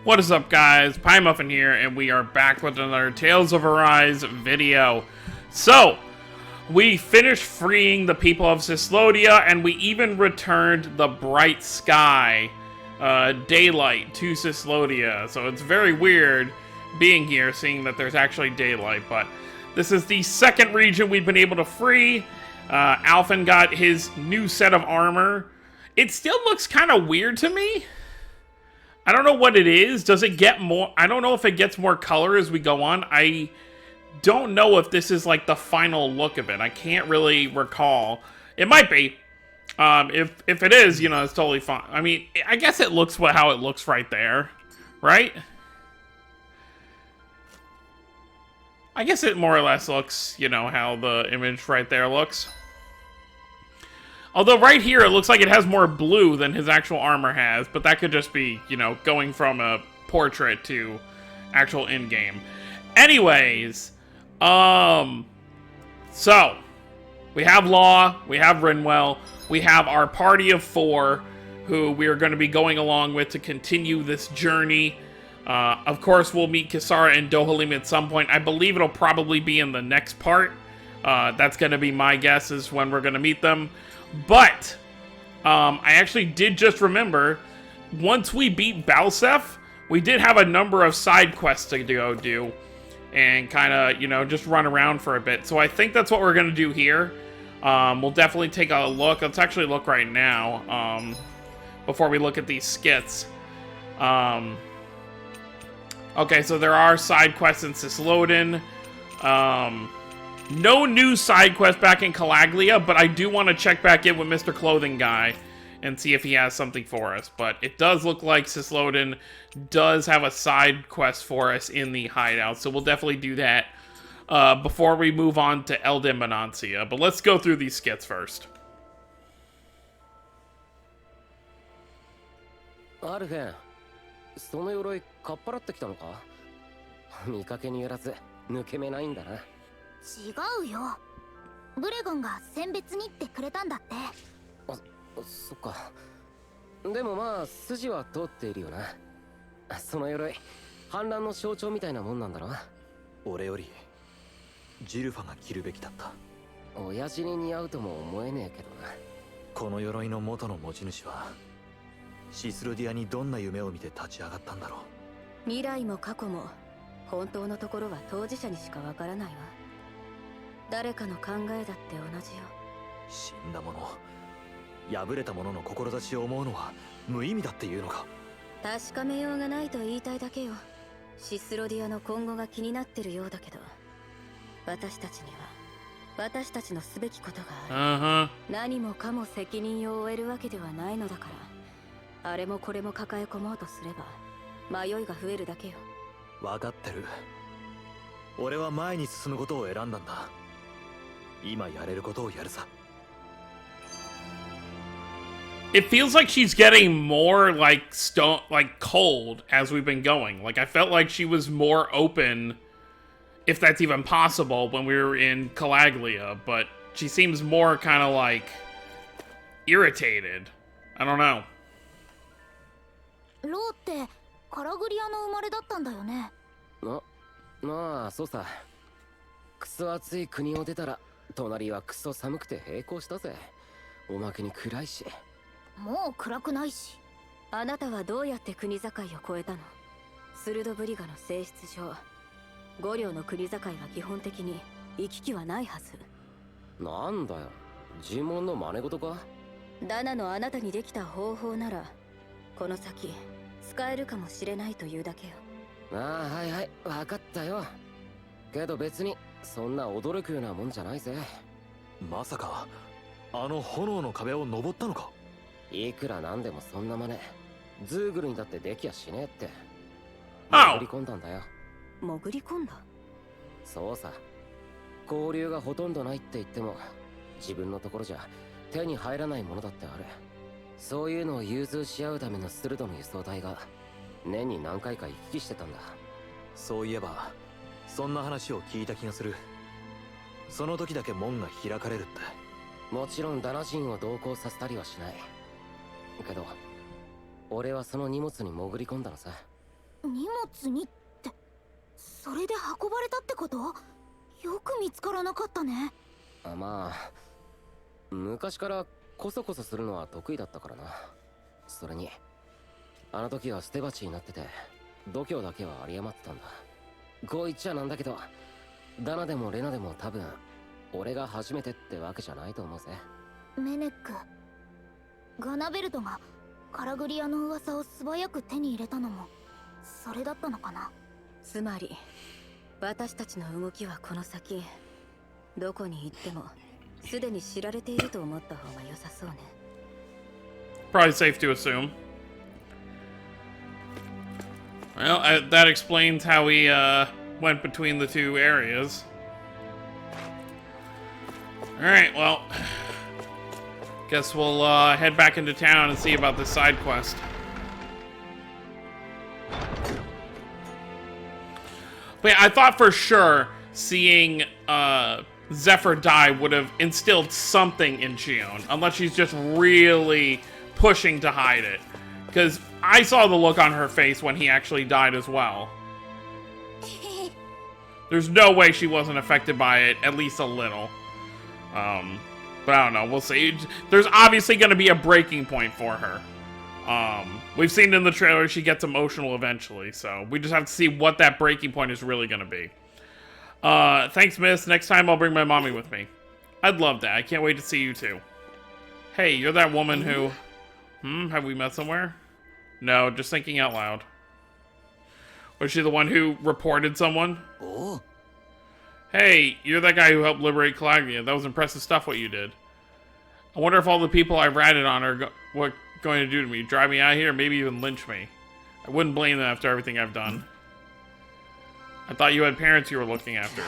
What is up, guys? Pie Muffin here, and we are back with another Tales of Arise video. So, we finished freeing the people of Cyslodia, and we even returned the bright sky, daylight to Cyslodia. So it's very weird being here, seeing that there's actually daylight, but this is the second region we've been able to free. Alphen got his new set of armor. It still looks kind of weird to me. I don't know what it is. Does it get more? I don't know if it gets more color as we go on. I don't know if this is like the final look of it. I can't really recall. It might be. If it is, you know, it's totally fine. I mean, I guess it looks how it looks right there, right? I guess it more or less looks, you know, how the image right there looks. Although right here, it looks like it has more blue than his actual armor has, but that could just be, you know, going from a portrait to actual in-game. Anyways, so, we have Law, we have Rinwell, we have our party of 4, who we are going to be going along with to continue this journey. Of course, we'll meet Kisara and Dohalim at some point. I believe it'll probably be in the next part. That's going to be my guess is when we're going to meet them. But, I actually did just remember, once we beat Balseph, we did have a number of side quests to go do. And kind of, you know, just run around for a bit. So I think that's what we're going to do here. We'll definitely take a look. Let's actually look right now, before we look at these skits. Okay, so there are side quests in Cysloden. No new side quest back in Calaglia, but I do want to check back in with Mr. Clothing Guy and see if he has something for us. But it does look like Cysloden does have a side quest for us in the hideout, so we'll definitely do that before we move on to Eldin Bonancia. But let's go through these skits first. Arven, その鎧かっぱらってきたのか？見かけによらず抜け目ないんだな。違うよ。ブレゴンが選別にってくれたんだって。そっか。でもまあ筋は通っているよな。その鎧、反乱の象徴みたいなもんなんだろ。俺よりジルファが着るべきだった。親父に似合うとも思えねえけどな。この鎧の元の持ち主はシスルディアにどんな夢を見て立ち上がったんだろう。未来も過去も本当のところは当事者にしかわからないわ。誰かの考えだって同じよ。死んだ者、破れた者の志を思うのは無意味だっていうのか。確かめようがないと言いたいだけよ。シスロディアの今後が気になってるようだけど、私たちには私たちのすべきことがある。何もかも責任を負えるわけではないのだから、あれもこれも抱え込もうとすれば迷いが増えるだけよ。分かってる。俺は前に進むことを選んだんだ。今やれることをやるさ。It feels like she's getting more like cold as we've been going. Like I felt like she was more open, if that's even possible, when we were in Calaglia, but she seems more kind of like irritated. I don't know. ローってカラグリアの生まれだったんだよね。まあそうさ。クソ暑い国を出たら隣はクソ寒くて並行したぜ。おまけに暗いし。もう暗くないし。あなたはどうやって国境を越えたの？スルドブリガの性質上、五領の国境は基本的に行き来はないはず。なんだよ、尋問の真似事か？ダナのあなたにできた方法ならこの先使えるかもしれないというだけよ。ああ、はいはい、分かったよ。けど別にそんな驚くようなもんじゃないぜ。まさかあの炎の壁を登ったのか？いくらなんでもそんな真似ズーグルにだってできやしねえって。潜り込んだんだよ。潜り込んだ？そうさ。交流がほとんどないって言っても自分のところじゃ手に入らないものだってある。そういうのを融通し合うためのスルドの輸送隊が年に何回か行き来してたんだ。そういえばそんな話を聞いた気がする。その時だけ門が開かれるって。もちろんダナ人を同行させたりはしないけど、俺はその荷物に潜り込んだのさ。荷物にって、それで運ばれたってこと？よく見つからなかったね。まあ昔からコソコソするのは得意だったからな。それにあの時は捨て鉢になってて度胸だけは有り余ってたんだ。こう言っちゃなんだけど、ダナでもレナでも多分俺が初めてってわけじゃないと思うぜ。メネック、ガナベルトがカラグリアの噂を素早く手に入れたのもそれだったのかな。つまり私たちの動きはこの先どこに行ってもすでに知られていると思った方が良さそうね。 Probably safe to assume. Well, that explains how we went between the two areas. Alright, well, guess we'll head back into town and see about this side quest. But yeah, I thought for sure seeing Zephyr die would have instilled something in Xion, unless she's just really pushing to hide it. Because I saw the look on her face when he actually died as well. There's no way she wasn't affected by it, at least a little. But I don't know, we'll see. There's obviously going to be a breaking point for her. We've seen in the trailer she gets emotional eventually, so we just have to see what that breaking point is really going to be. Thanks, miss. Next time I'll bring my mommy with me. I'd love that. I can't wait to see you too. Hey, you're that woman who... have we met somewhere? No, just thinking out loud. Was she the one who reported someone? Oh? Hey, you're that guy who helped liberate Calagnia. That was impressive stuff what you did. I wonder if all the people I've ratted on are going to do to me. Drive me out here, maybe even lynch me. I wouldn't blame them after everything I've done. I thought you had parents you were looking after.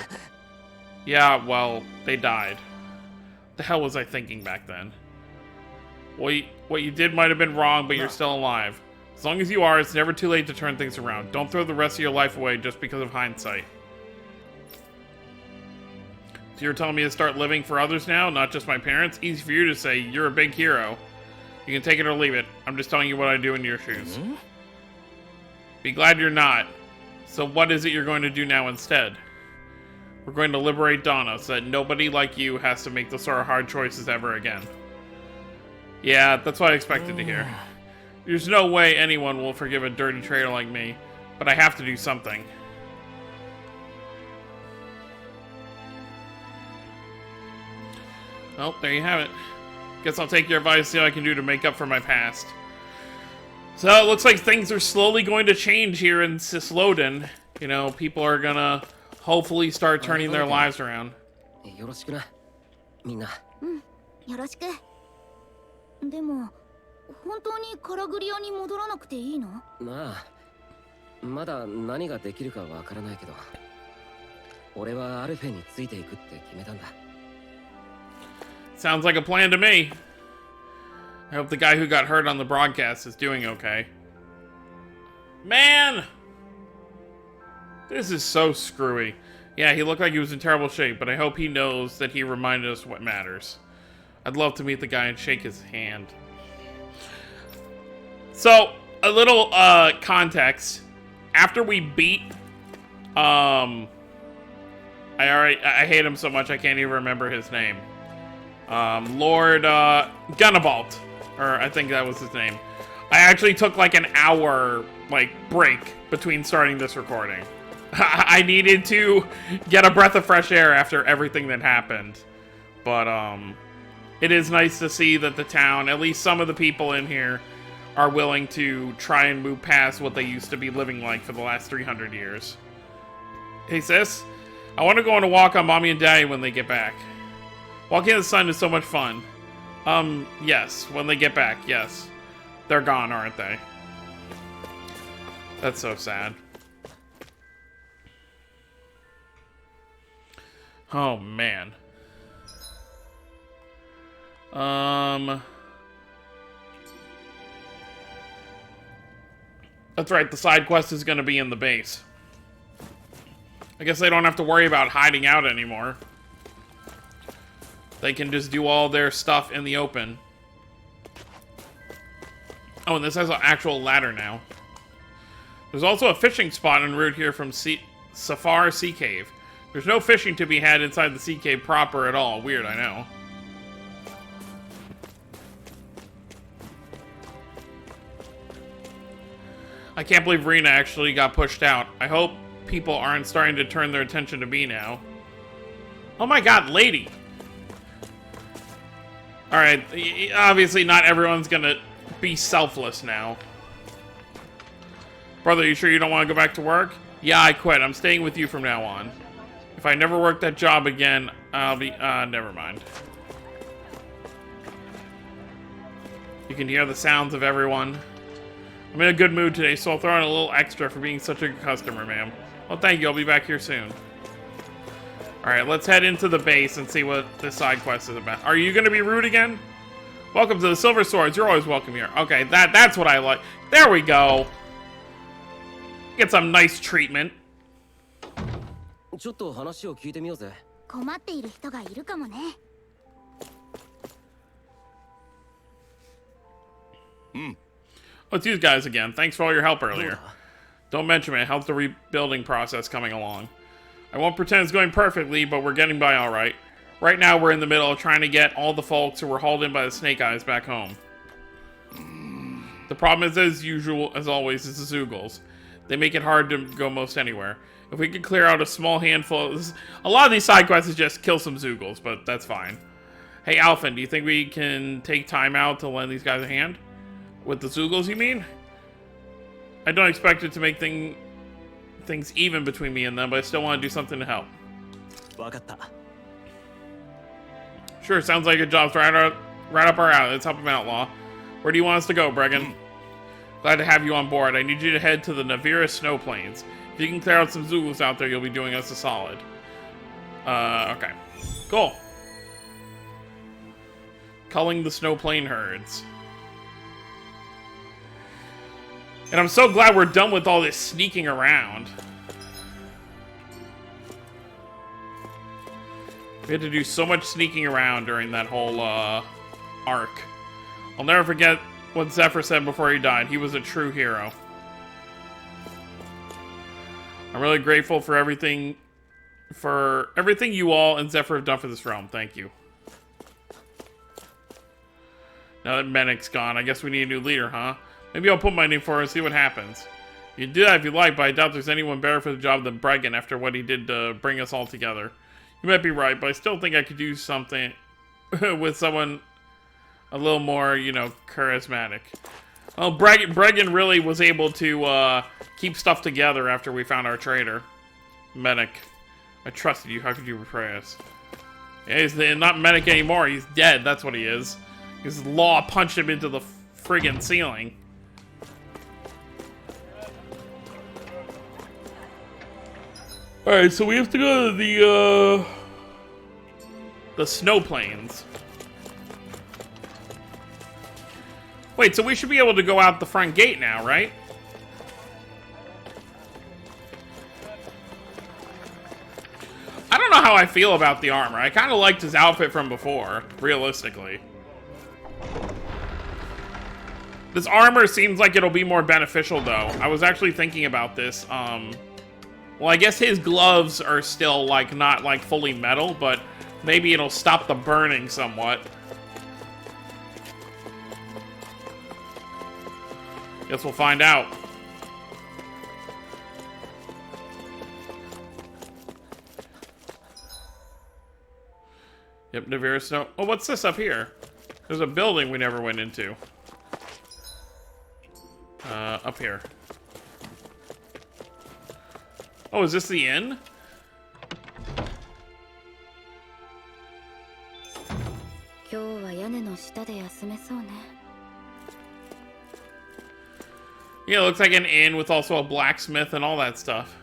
Yeah, well, they died. What the hell was I thinking back then? Well, what you did might have been wrong, but you're still alive. As long as you are, it's never too late to turn things around. Don't throw the rest of your life away just because of hindsight. So you're telling me to start living for others now, not just my parents? Easy for you to say. You're a big hero. You can take it or leave it. I'm just telling you what I do in your shoes. Be glad you're not. So what is it you're going to do now instead? We're going to liberate Donna so that nobody like you has to make those sort of hard choices ever again. Yeah, that's what I expected to hear. There's no way anyone will forgive a dirty traitor like me, but I have to do something. Well, there you have it. Guess I'll take your advice, see what I can do to make up for my past. So it looks like things are slowly going to change here in Cisloden. You know, people are gonna hopefully start turning their lives around. よろしくな、みんな。よろしく。でも本当にカラグリアに戻らなくていいの？まあまだ何ができるかわからないけど、俺はアルフェについていくって決めたんだ。Sounds like a plan to me. I hope the guy who got hurt on the broadcast is doing okay. Man! This is so screwy. Yeah, he looked like he was in terrible shape, but I hope he knows that he reminded us what matters. I'd love to meet the guy and shake his hand. So, a little context. After we beat I hate him so much I can't even remember his name. Lord Gunnabalt, or I think that was his name. I actually took like an hour break between starting this recording. I needed to get a breath of fresh air after everything that happened. But it is nice to see that the town, at least some of the people in here, are willing to try and move past what they used to be living like for the last 300 years. Hey sis, I want to go on a walk on Mommy and Daddy when they get back. Walking in the sun is so much fun. Yes, when they get back, yes. They're gone, aren't they? That's so sad. Oh, man. That's right, the side quest is going to be in the base. I guess they don't have to worry about hiding out anymore. They can just do all their stuff in the open. Oh, and this has an actual ladder now. There's also a fishing spot en route here from Safar Sea Cave. There's no fishing to be had inside the sea cave proper at all. Weird, I know. I can't believe Rena actually got pushed out. I hope people aren't starting to turn their attention to me now. Oh my god, lady! Alright, obviously not everyone's gonna be selfless now. Brother, you sure you don't want to go back to work? Yeah, I quit. I'm staying with you from now on. If I never work that job again, I'll be... never mind. You can hear the sounds of everyone. I'm in a good mood today, so I'll throw in a little extra for being such a good customer, ma'am. Well, thank you. I'll be back here soon. Alright, let's head into the base and see what this side quest is about. Are you going to be rude again? Welcome to the Silver Swords. You're always welcome here. Okay, that's what I like. There we go. Get some nice treatment. ちょっと話を聞いてみようぜ。困っている人がいるかもね。Oh, it's you guys again. Thanks for all your help earlier. Don't mention it. Help the rebuilding process coming along. I won't pretend it's going perfectly, but we're getting by alright. Right now, we're in the middle of trying to get all the folks who were hauled in by the Snake Eyes back home. The problem is, as usual, as always, is the Zoogles. They make it hard to go most anywhere. If we could clear out a small handful... A lot of these side quests is just kill some Zoogles, but that's fine. Hey, Alphen, do you think we can take time out to lend these guys a hand? With the Zoogles, you mean? I don't expect it to make things even between me and them, but I still want to do something to help. Sure, sounds like a job's right up our alley. Let's help him out, Law. Where do you want us to go, Bregan? Glad to have you on board. I need you to head to the Navira Snow Plains. If you can clear out some Zoogles out there, you'll be doing us a solid. Okay. Cool. Culling the Snow Plain herds. And I'm so glad we're done with all this sneaking around. We had to do so much sneaking around during that whole, arc. I'll never forget what Zephyr said before he died. He was a true hero. I'm really grateful for everything you all and Zephyr have done for this realm. Thank you. Now that Menek's gone, I guess we need a new leader, huh? Maybe I'll put my name forward and see what happens. You can do that if you like, but I doubt there's anyone better for the job than Bregan after what he did to bring us all together. You might be right, but I still think I could do something with someone a little more, you know, charismatic. Well, Bregan really was able to keep stuff together after we found our traitor. Menek. I trusted you. How could you betray us? Yeah, he's not Menek anymore. He's dead. That's what he is. His Law punched him into the friggin' ceiling. Alright, so we have to go to the Snow Plains. Wait, so we should be able to go out the front gate now, right? I don't know how I feel about the armor. I kind of liked his outfit from before, realistically. This armor seems like it'll be more beneficial, though. I was actually thinking about this, well, I guess his gloves are still, like, not, like, fully metal, but maybe it'll stop the burning somewhat. Guess we'll find out. Yep, Navira Snow. Oh, what's this up here? There's a building we never went into. Up here. Oh, is this the inn? Yeah, it looks like an inn with also a blacksmith and all that stuff.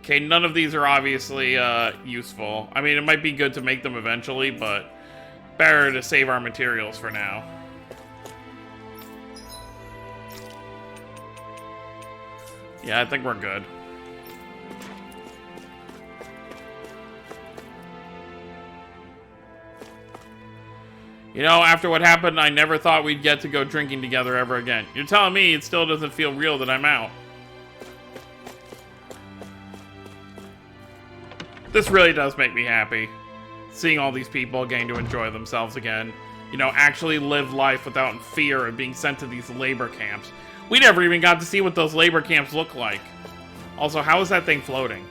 Okay, none of these are obviously useful. I mean, it might be good to make them eventually, but better to save our materials for now. Yeah, I think we're good. You know, after what happened, I never thought we'd get to go drinking together ever again. You're telling me it still doesn't feel real that I'm out. This really does make me happy. Seeing all these people getting to enjoy themselves again. You know, actually live life without fear of being sent to these labor camps. We never even got to see what those labor camps look like. Also, how is that thing floating?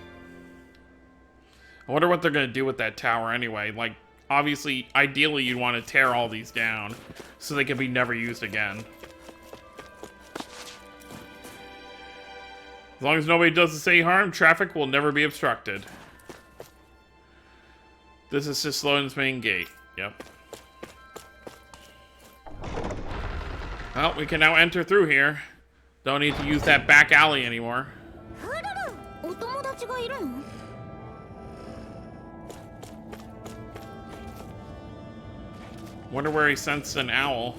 I wonder what they're going to do with that tower anyway. Like, obviously, ideally, you'd want to tear all these down so they can be never used again. As long as nobody does us any harm, traffic will never be obstructed. This is Cyslodia's main gate. Yep. Well, we can now enter through here. Don't need to use that back alley anymore. Wonder where he sensed an owl.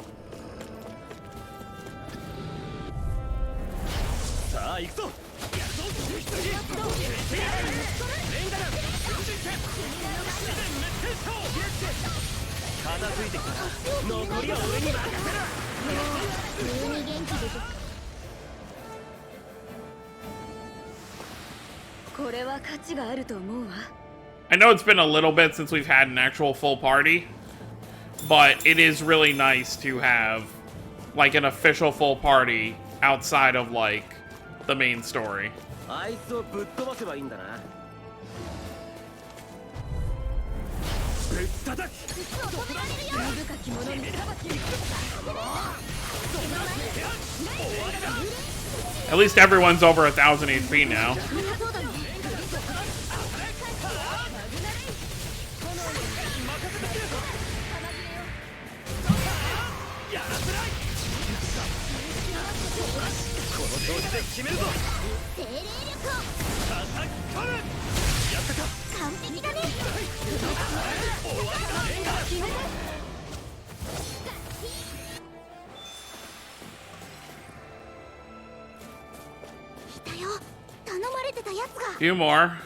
I know it's been a little bit since we've had an actual full party, but it is really nice to have like an official full party outside of like the main story. At least everyone's over 1,000 HP now. Few more.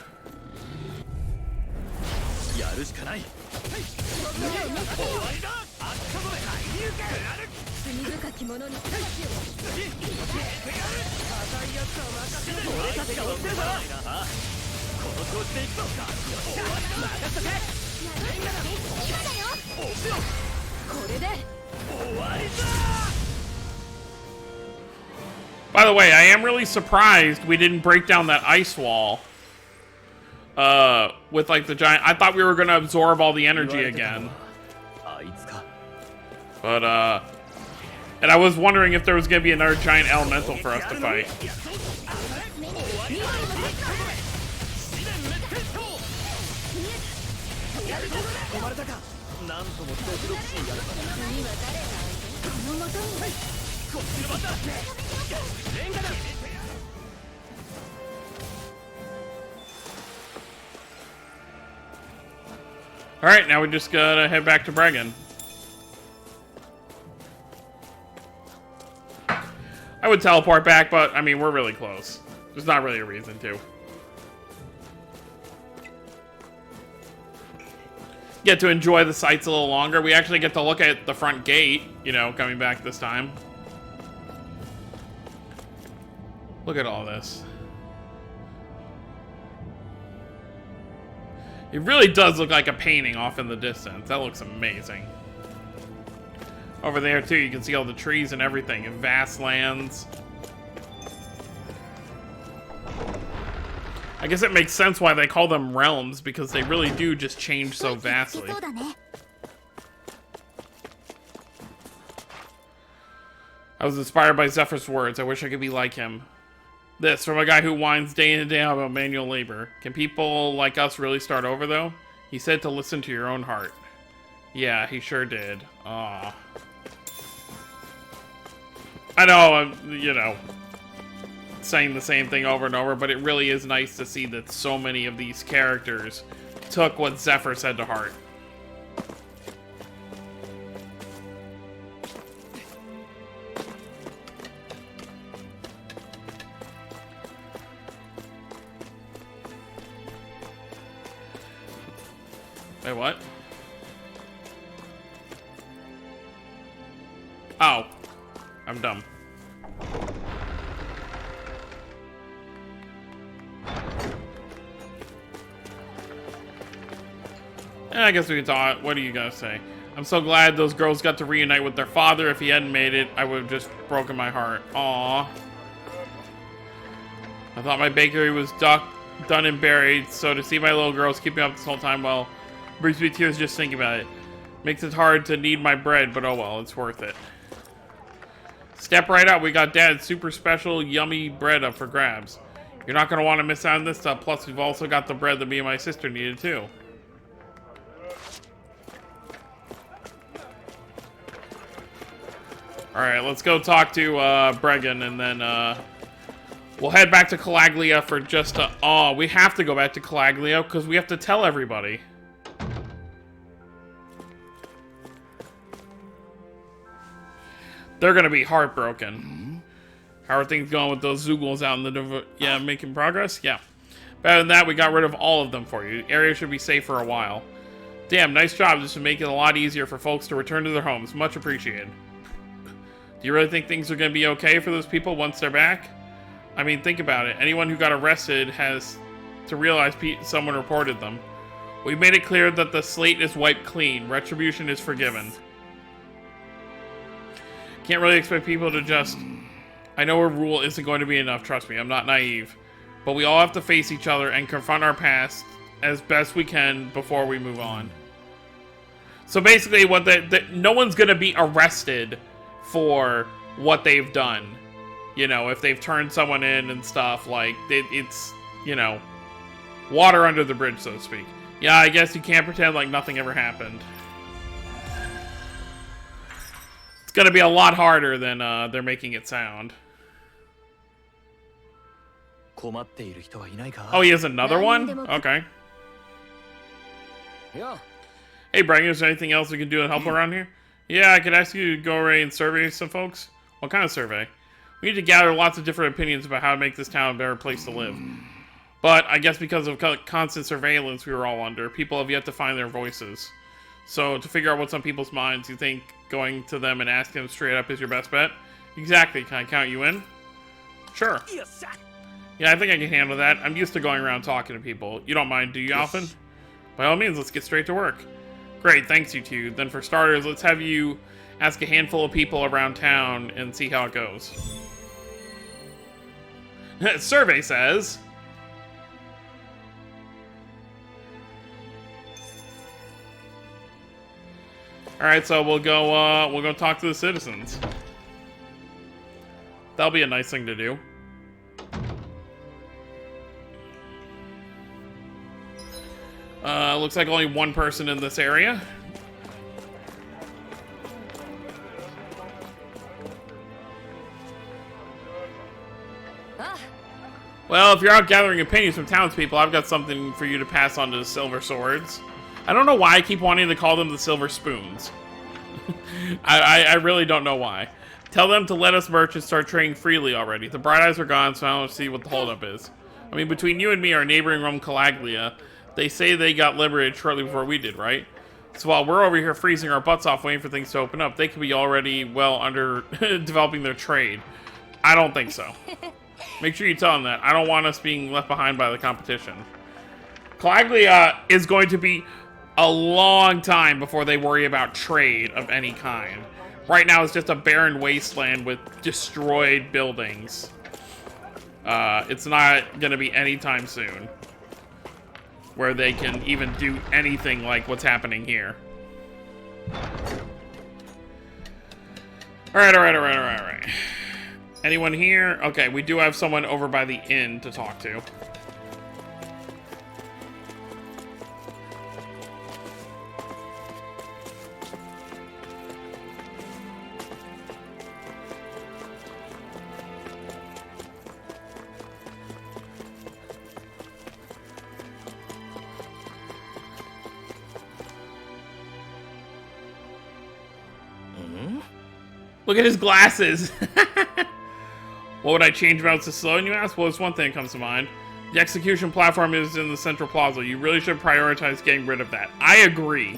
By the way, I am really surprised we didn't break down that ice wall. With like the giant... I thought we were gonna absorb all the energy again. But, and I was wondering if there was gonna be another giant elemental for us to fight. Alright, now we just gotta head back to Bregan. I would teleport back, but, I mean, we're really close. There's not really a reason to. Get to enjoy the sights a little longer. We actually get to look at the front gate, you know, coming back this time. Look at all this. It really does look like a painting off in the distance. That looks amazing. Over there, too, you can see all the trees and everything in vast lands. I guess it makes sense why they call them realms, because they really do just change so vastly. I was inspired by Zephyr's words. I wish I could be like him. This, from a guy who whines day in and day out about manual labor. Can people like us really start over, though? He said to listen to your own heart. Yeah, he sure did. Aww. I know, you know, saying the same thing over and over, but it really is nice to see that so many of these characters took what Zephyr said to heart. Wait, what? Oh. I'm dumb. I guess we can talk. What do you guys say? I'm so glad those girls got to reunite with their father. If he hadn't made it, I would have just broken my heart. Aww. I thought my bakery was done and buried, so to see my little girls keeping up this whole time, well, brings me tears just thinking about it. Makes it hard to need my bread, but oh well, it's worth it. Step right up. We got Dad's super special, yummy bread up for grabs. You're not going to want to miss out on this stuff. Plus, we've also got the bread that me and my sister needed, too. Alright, let's go talk to Bregan, and then we'll head back to Calaglia for just a... Oh, we have to go back to Calaglia because we have to tell everybody. They're gonna be heartbroken. How are things going with those Zoogles out in the... Yeah, making progress? Yeah. Better than that, we got rid of all of them for you. The area should be safe for a while. Damn, nice job. This would make it a lot easier for folks to return to their homes. Much appreciated. Do you really think things are going to be okay for those people once they're back? I mean, think about it. Anyone who got arrested has to realize someone reported them. We made it clear that the slate is wiped clean. Retribution is forgiven. Can't really expect people to just... I know a rule isn't going to be enough, trust me. I'm not naive. But we all have to face each other and confront our past as best we can before we move on. So basically, what no one's going to be arrested for what they've done. You know, if they've turned someone in and stuff, like, it's, you know, water under the bridge, so to speak. Yeah, I guess you can't pretend like nothing ever happened. It's gonna be a lot harder than they're making it sound. Oh, he has another one? Okay. Yeah. Hey, Brian, is there anything else we can do to help around here? Yeah, I could ask you to go away and survey some folks. What kind of survey? We need to gather lots of different opinions about how to make this town a better place to live. But I guess because of constant surveillance we were all under, people have yet to find their voices. So to figure out what's on people's minds, you think going to them and asking them straight up is your best bet? Exactly. Can I count you in? Sure. Yeah, I think I can handle that. I'm used to going around talking to people. You don't mind, do you, Alphen? By all means, let's get straight to work. Great, thanks you two. Then for starters, let's have you ask a handful of people around town and see how it goes. Survey says... Alright, so we'll go talk to the citizens. That'll be a nice thing to do. Looks like only one person in this area. Well, if you're out gathering opinions from townspeople, I've got something for you to pass on to the Silver Swords. I don't know why I keep wanting to call them the Silver Spoons. I really don't know why. Tell them to let us merchants start trading freely already. The Bright Eyes are gone, so I don't see what the holdup is. I mean, between you and me, our neighboring realm, Calaglia, they say they got liberated shortly before we did, right? So while we're over here freezing our butts off waiting for things to open up, they could be already well under developing their trade. I don't think so. Make sure you tell them that. I don't want us being left behind by the competition. Calaglia is going to be a long time before they worry about trade of any kind. Right now, it's just a barren wasteland with destroyed buildings. It's not going to be anytime soon where they can even do anything like what's happening here. Alright. Anyone here? Okay, we do have someone over by the inn to talk to. Look at his glasses. What would I change about Sloan, you ask? Well, there's one thing that comes to mind. The execution platform is in the central plaza. You really should prioritize getting rid of that. I agree.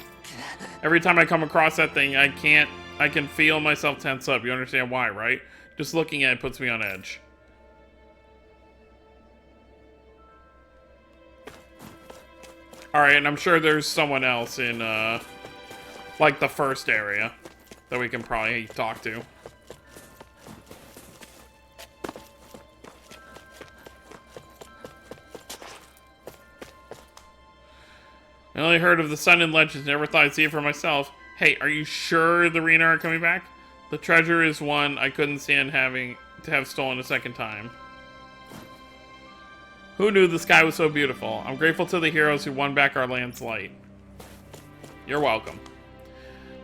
Every time I come across that thing, I can feel myself tense up. You understand why, right? Just looking at it puts me on edge. Alright, and I'm sure there's someone else in, like the first area that we can probably talk to. I only heard of the Sun and Legends, never thought I'd see it for myself. Hey, are you sure the Rena are coming back? The treasure is one I couldn't stand having to have stolen a second time. Who knew the sky was so beautiful? I'm grateful to the heroes who won back our land's light. You're welcome.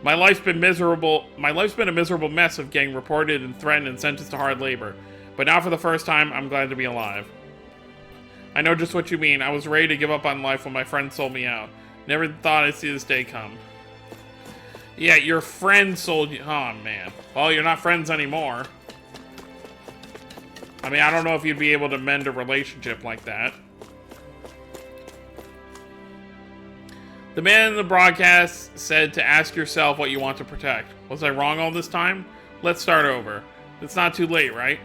My life's been miserable. My life's been a miserable mess of getting reported and threatened and sentenced to hard labor. But now for the first time, I'm glad to be alive. I know just what you mean. I was ready to give up on life when my friend sold me out. Never thought I'd see this day come. Yeah, your friend sold you. Oh, man. Well, you're not friends anymore. I mean, I don't know if you'd be able to mend a relationship like that. The man in the broadcast said to ask yourself what you want to protect. Was I wrong all this time? Let's start over. It's not too late, right?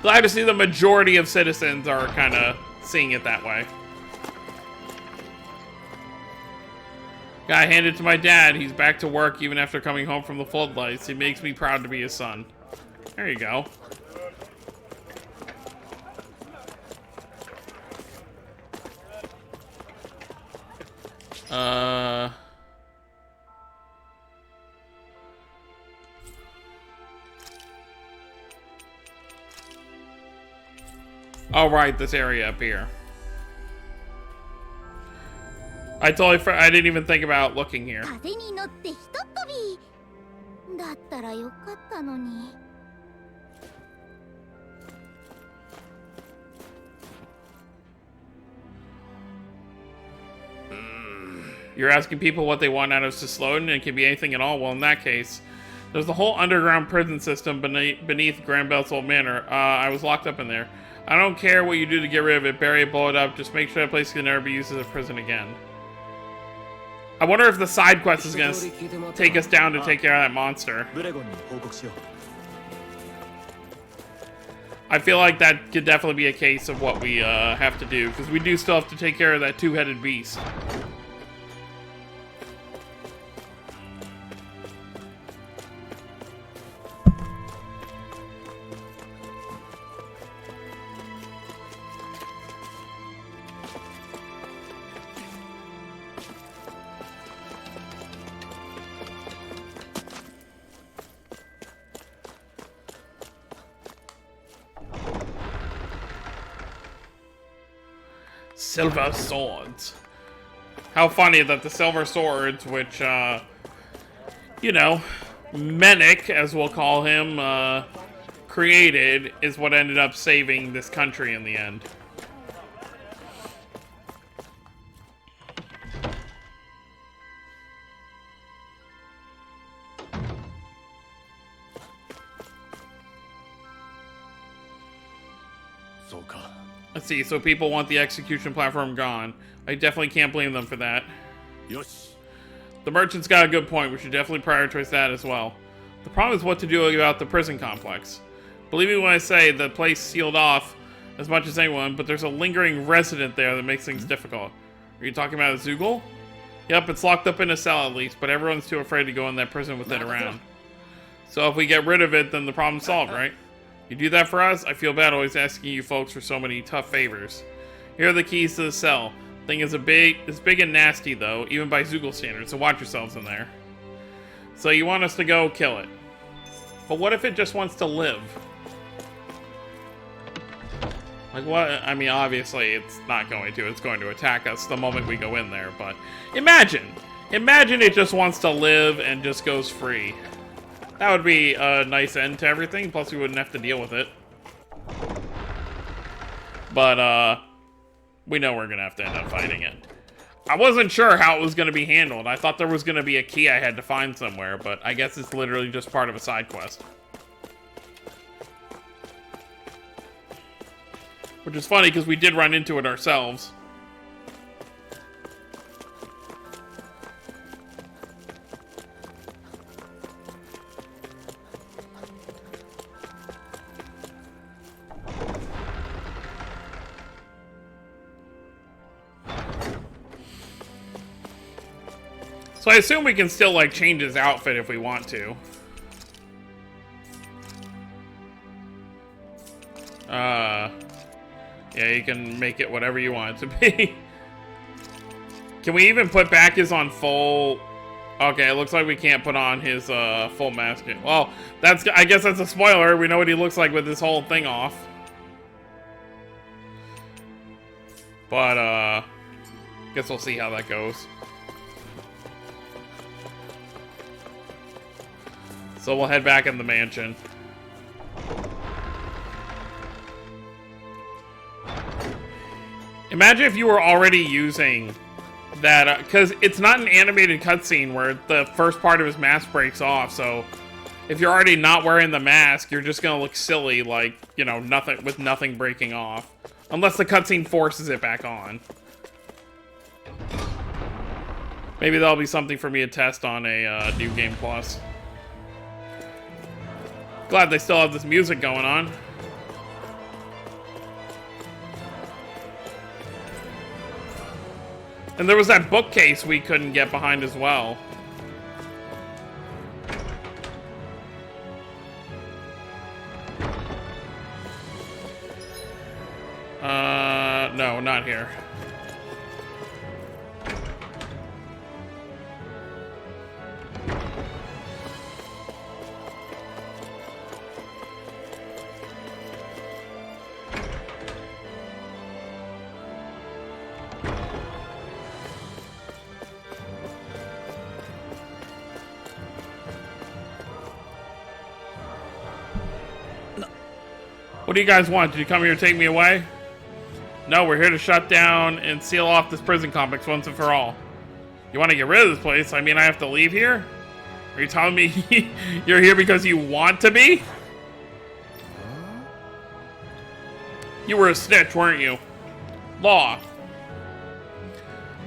Glad to see the majority of citizens are kind of seeing it that way. Gotta hand it to my dad. He's back to work even after coming home from the floodlights. He makes me proud to be his son. There you go. Oh, right, this area up here. I didn't even think about looking here. 風に乗ってひとっ飛びだったらよかったのに。 You're asking people what they want out of Sislodin, and it can be anything at all. Well, in that case, there's the whole underground prison system beneath Grand Belt's old manor. I was locked up in there. I don't care what you do to get rid of it. Bury it, blow it up. Just make sure that place can never be used as a prison again. I wonder if the side quest is going to take us down to take care of that monster. I feel like that could definitely be a case of what we have to do, because we do still have to take care of that two-headed beast. Silver swords. How funny that the silver swords, which, you know, Menik, as we'll call him, created, is what ended up saving this country in the end. Let's see, so people want the execution platform gone. I definitely can't blame them for that. Yosh. The merchant's got a good point. We should definitely prioritize that as well. The problem is what to do about the prison complex. Believe me when I say the place sealed off as much as anyone, but there's a lingering resident there that makes things difficult. Are you talking about Zoogle? Yep, it's locked up in a cell at least, but everyone's too afraid to go in that prison with it around. So if we get rid of it, then the problem's solved, right? You do that for us? I feel bad always asking you folks for so many tough favors. Here are the keys to the cell. Thing is it's big and nasty though, even by Zoogle standards, so watch yourselves in there. So you want us to go kill it. But what if it just wants to live? Like what? I mean, obviously it's not going to. It's going to attack us the moment we go in there, but imagine it just wants to live and just goes free. That would be a nice end to everything, plus we wouldn't have to deal with it. But, we know we're gonna have to end up fighting it. I wasn't sure how it was gonna be handled. I thought there was gonna be a key I had to find somewhere, but I guess it's literally just part of a side quest. Which is funny because we did run into it ourselves. So I assume we can still, like, change his outfit if we want to. Yeah, you can make it whatever you want it to be. Can we even put back his on full... Okay, it looks like we can't put on his full mask yet. Well, that's, I guess that's a spoiler. We know what he looks like with this whole thing off. But, guess we'll see how that goes. So we'll head back in the mansion. Imagine if you were already using that, because it's not an animated cutscene where the first part of his mask breaks off, so if you're already not wearing the mask, you're just gonna look silly, like, you know, nothing with nothing breaking off. Unless the cutscene forces it back on. Maybe that'll be something for me to test on a New Game Plus. Glad they still have this music going on. And there was that bookcase we couldn't get behind as well. No, not here. What do you guys want? Did you come here to take me away? No, we're here to shut down and seal off this prison complex once and for all. You want to get rid of this place? I mean, I have to leave here? Are you telling me you're here because you want to be? You were a snitch, weren't you? Law.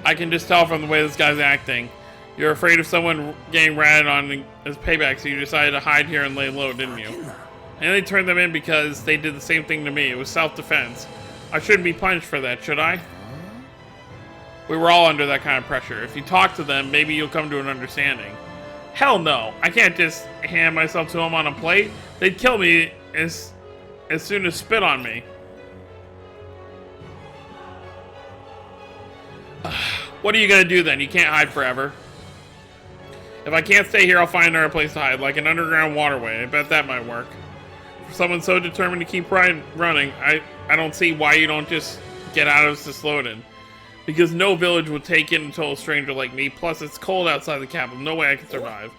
I can just tell from the way this guy's acting. You're afraid of someone getting ratted on as payback, so you decided to hide here and lay low, didn't you? And they turned them in because they did the same thing to me. It was self-defense. I shouldn't be punished for that, should I? We were all under that kind of pressure. If you talk to them, maybe you'll come to an understanding. Hell no. I can't just hand myself to them on a plate. They'd kill me as soon as spit on me. What are you gonna do then? You can't hide forever. If I can't stay here, I'll find another place to hide, like an underground waterway. I bet that might work. For someone so determined to keep running, I don't see why you don't just get out of Cisloden. Because no village would take it until a stranger like me, plus it's cold outside the capital. No way I can survive.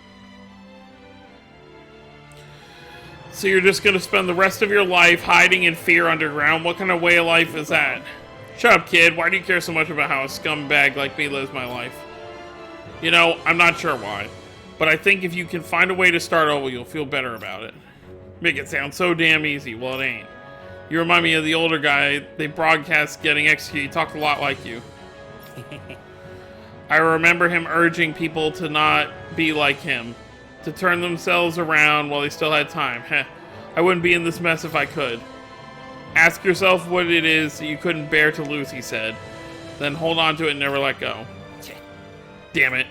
So you're just gonna spend the rest of your life hiding in fear underground? What kind of way of life is that? Shut up, kid. Why do you care so much about how a scumbag like me lives my life? You know, I'm not sure why. But I think if you can find a way to start over, you'll feel better about it. Make it sound so damn easy. Well, it ain't. You remind me of the older guy they broadcast getting executed. He talked a lot like you. I remember him urging people to not be like him. To turn themselves around while they still had time. Heh. I wouldn't be in this mess if I could. Ask yourself what it is that you couldn't bear to lose, he said. Then hold on to it and never let go. Damn it.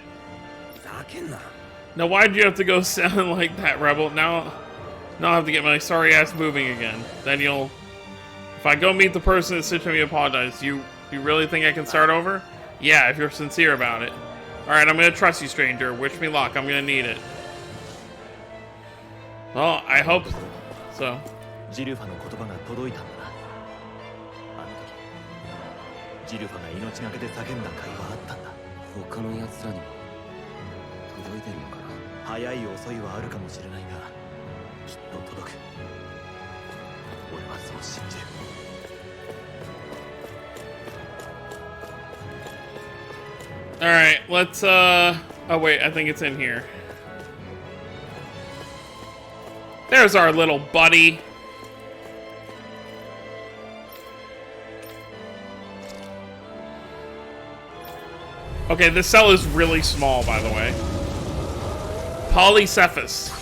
Now why'd you have to go sound like that, Rebel? Now I'll have to get my sorry ass moving again. Then you'll... If I go meet the person that said to me apologize, you really think I can start over? Yeah, if you're sincere about it. Alright, I'm gonna trust you, stranger. Wish me luck. I'm gonna need it. Well, I hope so. ジルファの言葉が届いたんだな。あの時、ジルファが命がけで叫んだ会話あったんだ。他の奴らにも届いてるのかな。早い遅いはあるかもしれないが、きっと届く。俺はそう信じる。Alright, let's oh wait, I think it's in here. There's our little buddy. Okay, this cell is really small, by the way. Polycephus.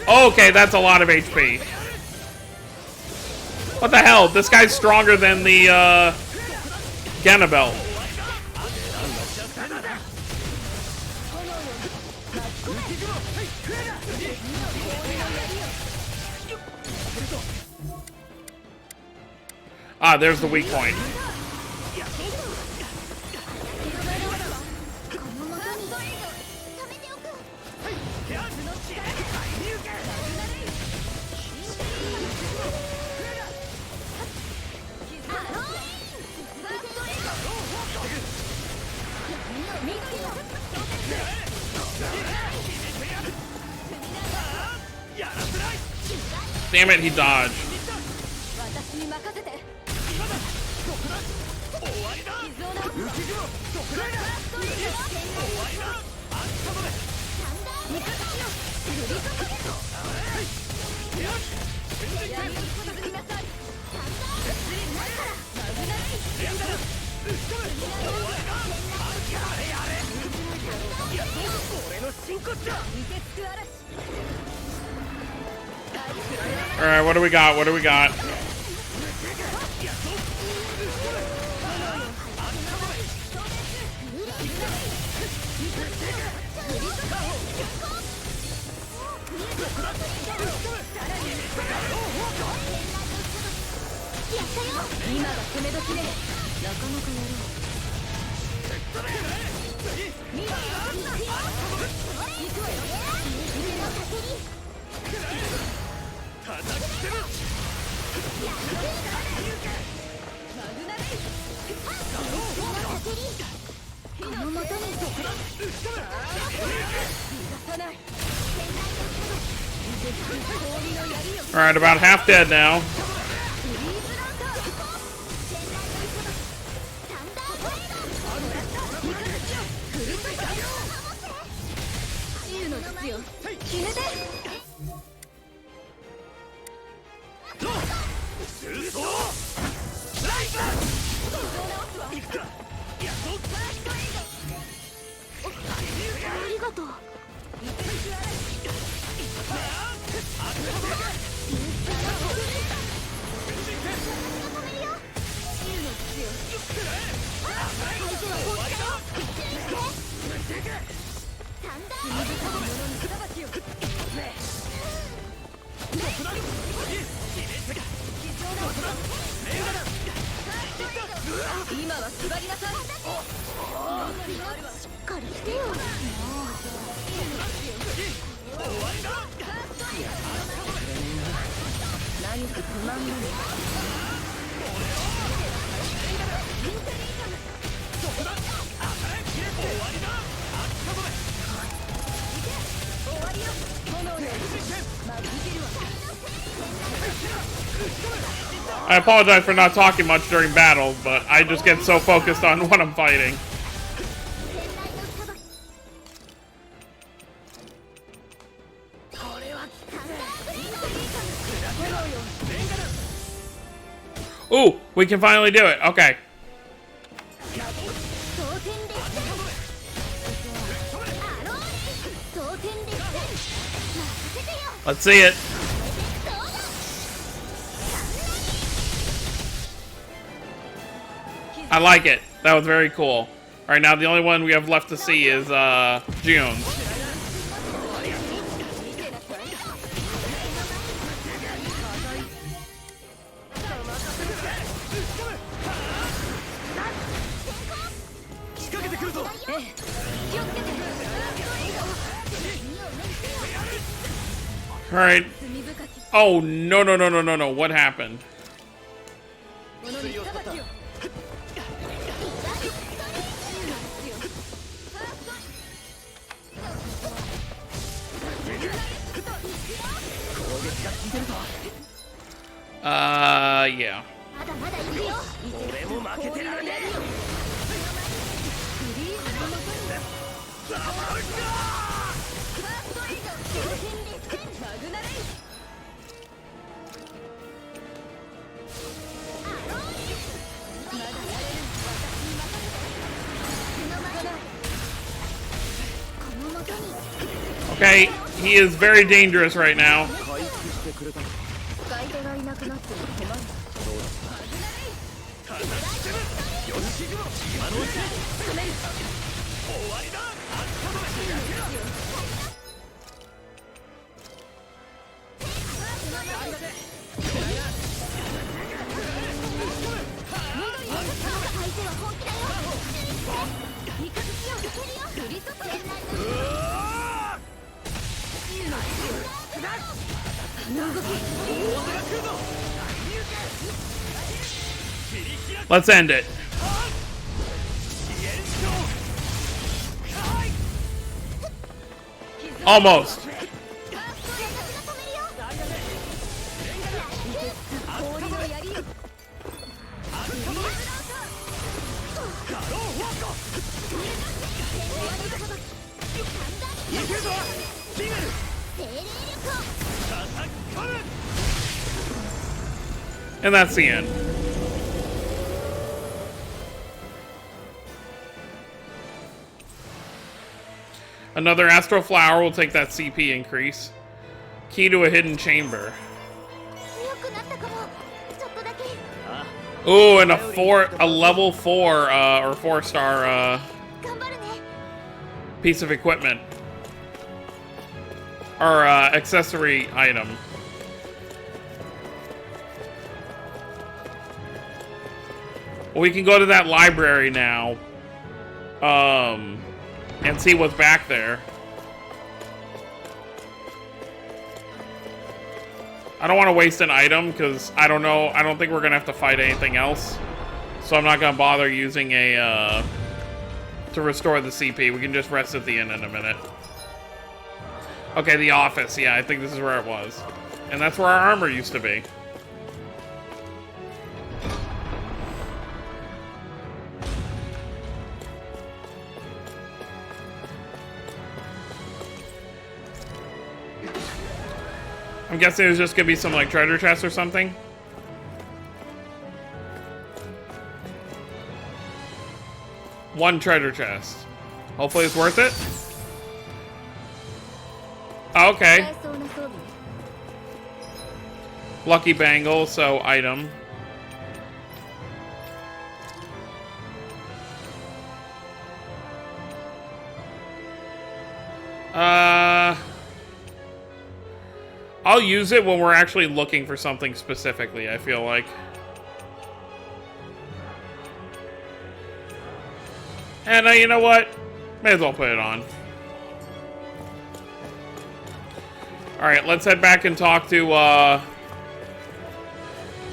Okay, that's a lot of HP. What the hell? This guy's stronger than the, Ganabel. Ah, there's the weak point. Damn it, he dodged. Alright, what do we got? What do we got? Alright, about half dead now. I apologize for not talking much during battle, but I just get so focused on what I'm fighting. Ooh, we can finally do it. Okay. Let's see it. I like it. That was very cool. Alright, now the only one we have left to see is, June. Alright. Oh, no, no, no, no, no, no. What happened? Yeah. Okay, he is very dangerous right now. 使い手がいなくなっても困る。 Let's end it. Almost. And that's the end. Another Astral Flower will take that CP increase. Key to a hidden chamber. Ooh, and a level 4 or 4-star piece of equipment. Or accessory item. Well, we can go to that library now. And see what's back there. I don't want to waste an item because I don't know. I don't think we're gonna have to fight anything else, so I'm not gonna bother using a to restore the CP. We can just rest at the inn in a minute. Okay, the office. Yeah, I think this is where it was, and that's where our armor used to be. I'm guessing there's just gonna be some like treasure chest or something. One treasure chest. Hopefully it's worth it. Okay. Lucky bangle, so item. I'll use it when we're actually looking for something specifically, I feel like. And you know what? May as well put it on. Alright, let's head back and talk to,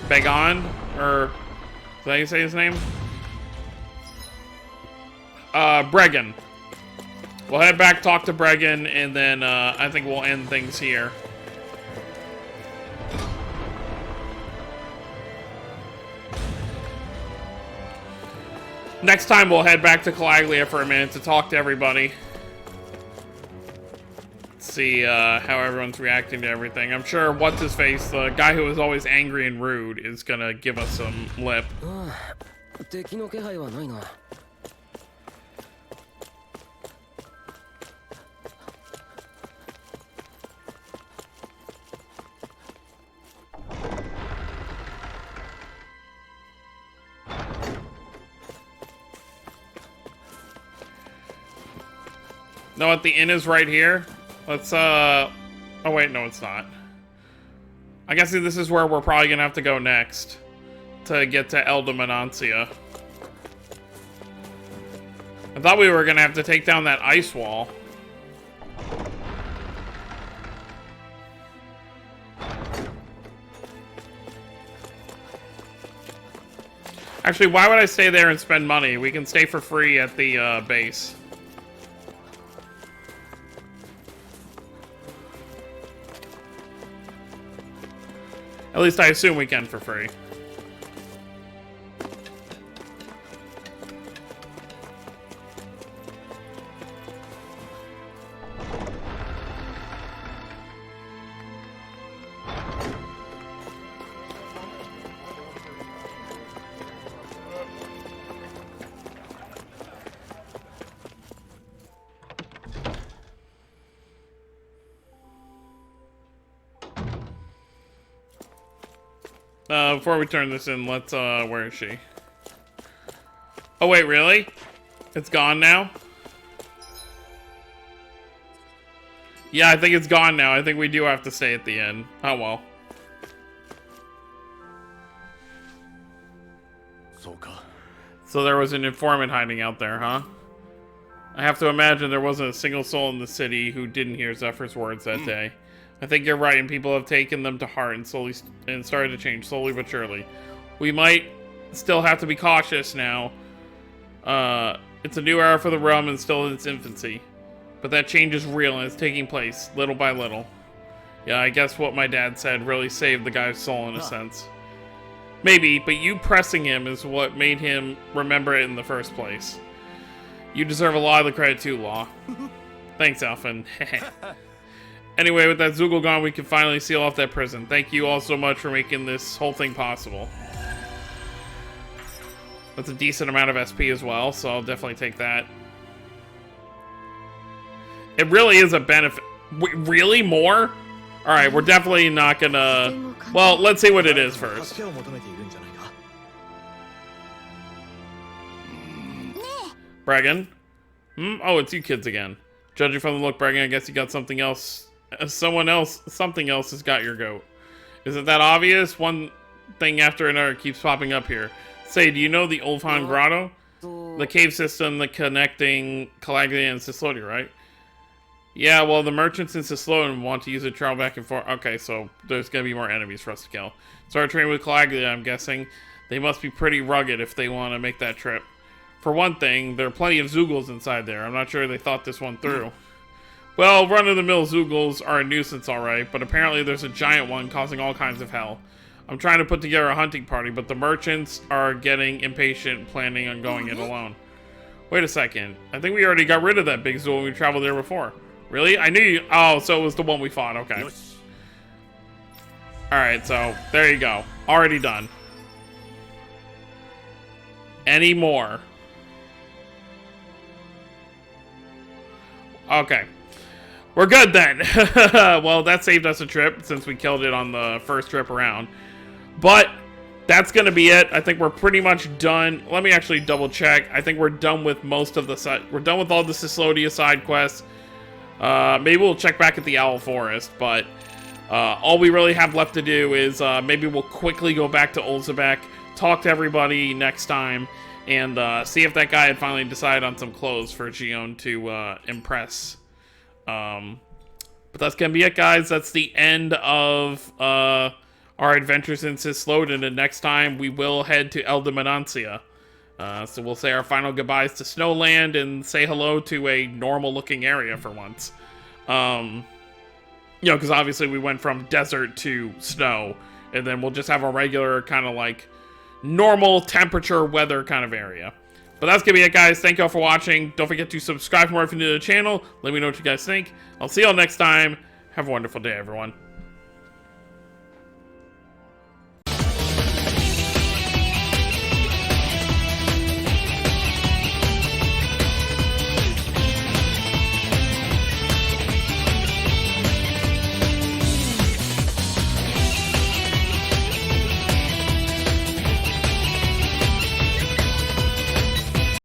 Begon, or, is that how you say his name? Bregan. We'll head back, talk to Bregan, and then, I think we'll end things here. Next time, we'll head back to Calaglia for a minute to talk to everybody. See how everyone's reacting to everything. I'm sure what's-his-face, the guy who was always angry and rude, is gonna give us some lip. No, what, the inn is right here? Let's, oh wait, no it's not. I guess this is where we're probably gonna have to go next to get to Elda Menancia. I thought we were gonna have to take down that ice wall. Actually, why would I stay there and spend money? We can stay for free at the base. At least I assume we can for free. before we turn this in, let's, where is she? Oh, wait, really? It's gone now? Yeah, I think it's gone now. I think we do have to stay at the end. Oh, well. So there was an informant hiding out there, huh? I have to imagine there wasn't a single soul in the city who didn't hear Zephyr's words that day. I think you're right, and people have taken them to heart and started to change slowly but surely. We might still have to be cautious now. It's a new era for the realm and still in its infancy. But that change is real and it's taking place, little by little. Yeah, I guess what my dad said really saved the guy's soul in a sense. Maybe, but you pressing him is what made him remember it in the first place. You deserve a lot of the credit too, Law. Thanks, Alphen. Anyway, with that Zoogle gone, we can finally seal off that prison. Thank you all so much for making this whole thing possible. That's a decent amount of SP as well, so I'll definitely take that. It really is a benefit. Really? More? Alright, we're definitely not gonna... Well, let's see what it is first. Bragan? Oh, it's you kids again. Judging from the look, Bragan, I guess you got something else. Something else has got your goat. Isn't that obvious? One thing after another keeps popping up here. Say, do you know the Ulfheim Grotto? The cave system, the connecting Calaglia and Cyslodia, right? Yeah, well, the merchants in Cyslodia want to use it to travel back and forth. Okay, so there's going to be more enemies for us to kill. Start training with Calaglia, I'm guessing. They must be pretty rugged if they want to make that trip. For one thing, there are plenty of Zoogles inside there. I'm not sure they thought this one through. Well, run-of-the-mill Zoogles are a nuisance, alright, but apparently there's a giant one causing all kinds of hell. I'm trying to put together a hunting party, but the merchants are getting impatient, planning on going it alone. Wait a second. I think we already got rid of that big Zool when we traveled there before. Really? I knew you... Oh, so it was the one we fought. Okay. Alright, so there you go. Already done. Any more? Okay. We're good then. Well, that saved us a trip since we killed it on the first trip around. But that's going to be it. I think we're pretty much done. Let me actually double check. I think we're done with most of the... We're done with all the Cyslodia side quests. Maybe we'll check back at the Owl Forest, but all we really have left to do is maybe we'll quickly go back to Olzebek, talk to everybody next time, and see if that guy had finally decided on some clothes for Xion to impress. But that's gonna be it, guys. That's the end of our adventures in Cyslodia, and next time we will head to El'Daminancia. So we'll say our final goodbyes to Snowland and say hello to a normal-looking area for once. You know, because obviously we went from desert to snow, and then we'll just have a regular kind of like normal temperature weather kind of area. But that's gonna be it, guys. Thank y'all for watching. Don't forget to subscribe for more if you're new to the channel. Let me know what you guys think. I'll see y'all next time. Have a wonderful day, everyone.